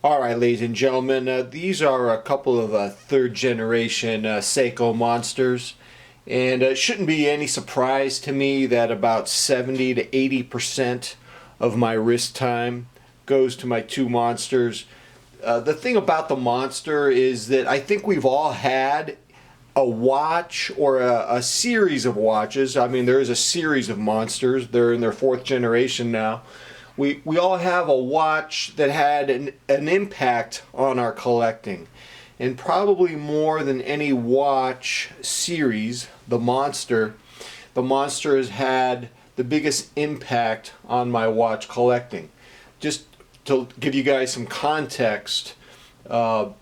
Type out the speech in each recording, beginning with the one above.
Alright, ladies and gentlemen, these are a couple of third generation Seiko Monsters, and it shouldn't be any surprise to me that about 70 to 80% of my wrist time goes to my two Monsters. The thing about the Monster is that I think we've all had a watch or a series of watches. I mean, there is a series of Monsters. They're in their fourth generation now. We all have a watch that had an impact on our collecting, and probably more than any watch series, the Monster has had the biggest impact on my watch collecting. Just to give you guys some context, up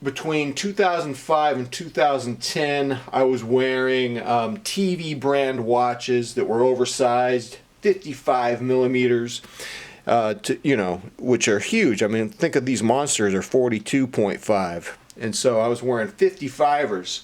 between 2005 and 2010, I was wearing TV brand watches that were oversized, 55 millimeters, which are huge. I mean, think of these Monsters are 42.5, and so I was wearing 55ers,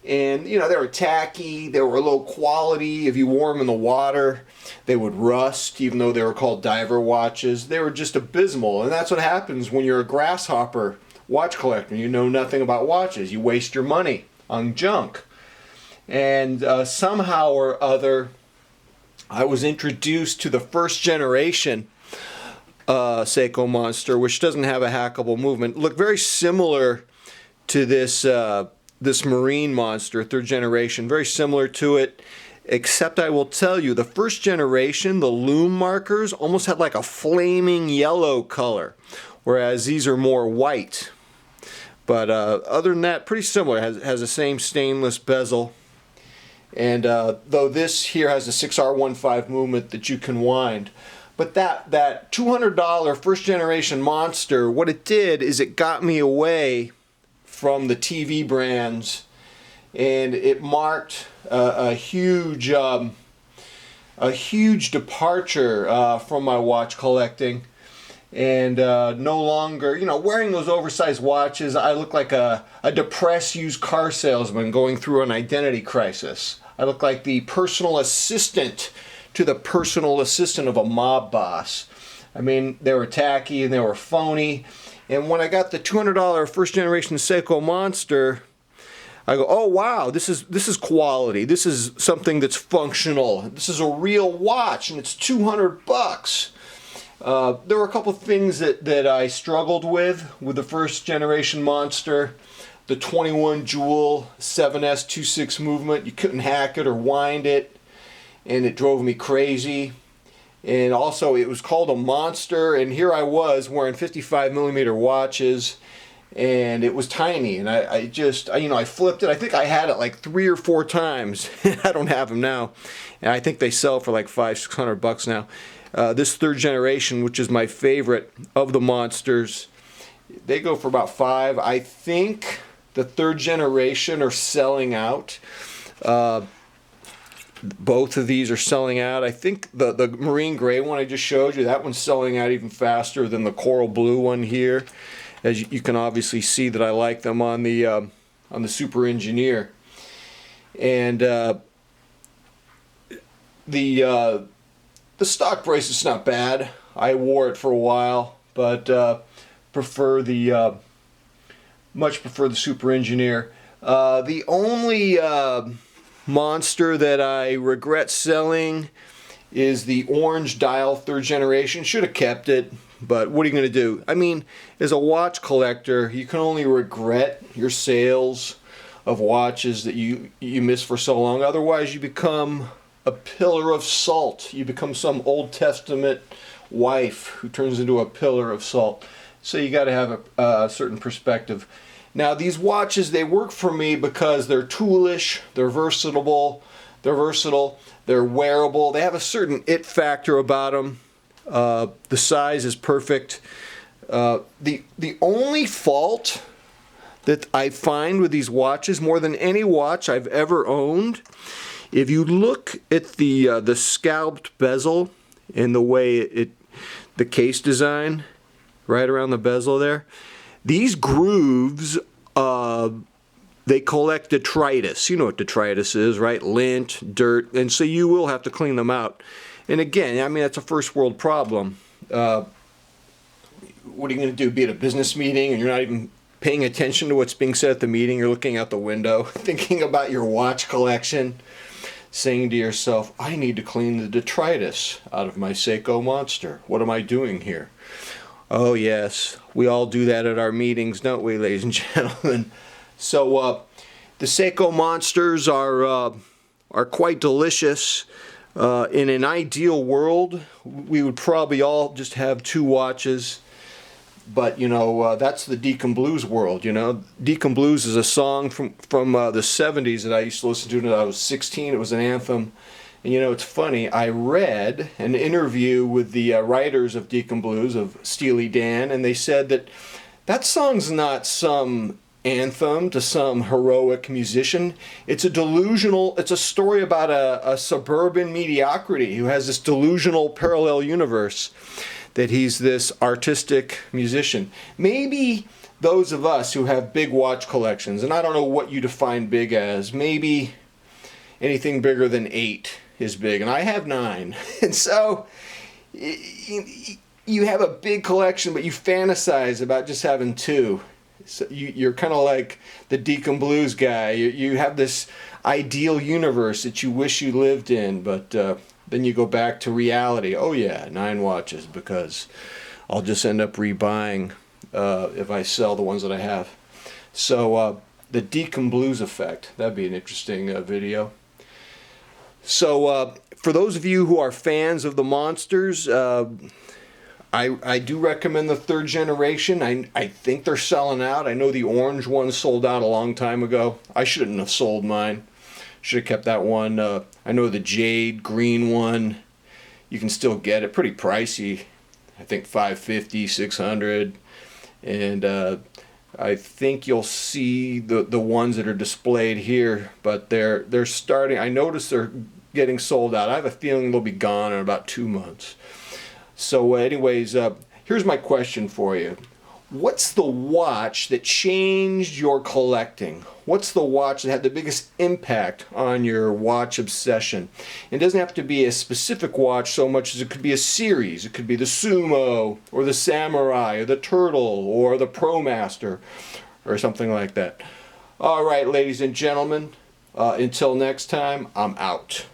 and they were tacky, they were low quality. If you wore them in the water, they would rust, even though they were called diver watches. They were just abysmal, and that's what happens when you're a grasshopper watch collector. You know nothing about watches. You waste your money on junk, and somehow or other, I was introduced to the first generation Seiko Monster, which doesn't have a hackable movement. Look very similar to this this Marine Monster, third generation. Very similar to it, except I will tell you, the first generation, the lume markers almost had like a flaming yellow color, whereas these are more white. But other than that, pretty similar. Has the same stainless bezel. And though this here has a 6R15 movement that you can wind. But that $200 first generation Monster, what it did is it got me away from the TV brands, and it marked a huge departure from my watch collecting. And no longer, wearing those oversized watches, I look like a depressed used car salesman going through an identity crisis. I look like the personal assistant to the personal assistant of a mob boss. I mean, they were tacky and they were phony. And when I got the $200 first generation Seiko Monster, I go, oh wow, this is quality. This is something that's functional. This is a real watch, and it's $200. There were a couple of things that I struggled with the first generation Monster. The 21 jewel 7S26 movement, you couldn't hack it or wind it, and it drove me crazy. And also, it was called a Monster, and here I was wearing 55 millimeter watches, and it was tiny. And I flipped it. I think I had it like 3 or 4 times. I don't have them now, and I think they sell for like $500-600 now. This third generation, which is my favorite of the Monsters, they go for about $5. I think the third generation are selling out. Both of these are selling out. I think the marine gray one I just showed you, that one's selling out even faster than the coral blue one here. As you can obviously see that I like them on the Super Engineer. And the stock price is not bad. I wore it for a while, but much prefer the Super Engineer. The only Monster that I regret selling is the orange dial third generation. Should have kept it, but what are you going to do? I mean, as a watch collector, you can only regret your sales of watches that you miss for so long. Otherwise, you become a pillar of salt. You become some Old Testament wife who turns into a pillar of salt. So you got to have a certain perspective. Now these watches, they work for me because they're toolish, they're versatile, they're wearable. They have a certain it factor about them. The size is perfect. The only fault that I find with these watches, more than any watch I've ever owned, if you look at the scalped bezel and the way the case design right around the bezel there, these grooves, they collect detritus. You know what detritus is, right? Lint, dirt, and so you will have to clean them out. And again, I mean, that's a first world problem. what are you going to do? Be at a business meeting and you're not even paying attention to what's being said at the meeting? You're looking out the window, thinking about your watch collection, saying to yourself, I need to clean the detritus out of my Seiko Monster. What am I doing here? Oh yes, we all do that at our meetings, don't we, ladies and gentlemen? So the Seiko Monsters are quite delicious. In an ideal world, we would probably all just have 2 watches. But, you know, that's the Deacon Blues world, you know. Deacon Blues is a song from the 70s that I used to listen to when I was 16. It was an anthem. And, you know, it's funny. I read an interview with the writers of Deacon Blues, of Steely Dan, and they said that that song's not some anthem to some heroic musician. It's a story about a suburban mediocrity who has this delusional parallel universe that he's this artistic musician. Maybe those of us who have big watch collections, and I don't know what you define big as, maybe anything bigger than 8 is big, and I have 9. And so you have a big collection, but you fantasize about just having 2. So you're kind of like the Deacon Blues guy. You have this ideal universe that you wish you lived in, but then you go back to reality. Oh yeah, 9 watches, because I'll just end up rebuying if I sell the ones that I have. So the Deacon Blues effect, that'd be an interesting video. So for those of you who are fans of the Monsters, I do recommend the 3rd generation. I think they're selling out. I know the orange one sold out a long time ago. I shouldn't have sold mine. Should have kept that one. I know the jade green one, you can still get it. Pretty pricey. I think $550, $600. And I think you'll see the ones that are displayed here, but they're starting. I noticed they're getting sold out. I have a feeling they'll be gone in about 2 months. So anyways, here's my question for you. What's the watch that changed your collecting? What's the watch that had the biggest impact on your watch obsession? It doesn't have to be a specific watch so much as it could be a series. It could be the Sumo, or the Samurai, or the Turtle, or the ProMaster, or something like that. All right, ladies and gentlemen, until next time, I'm out.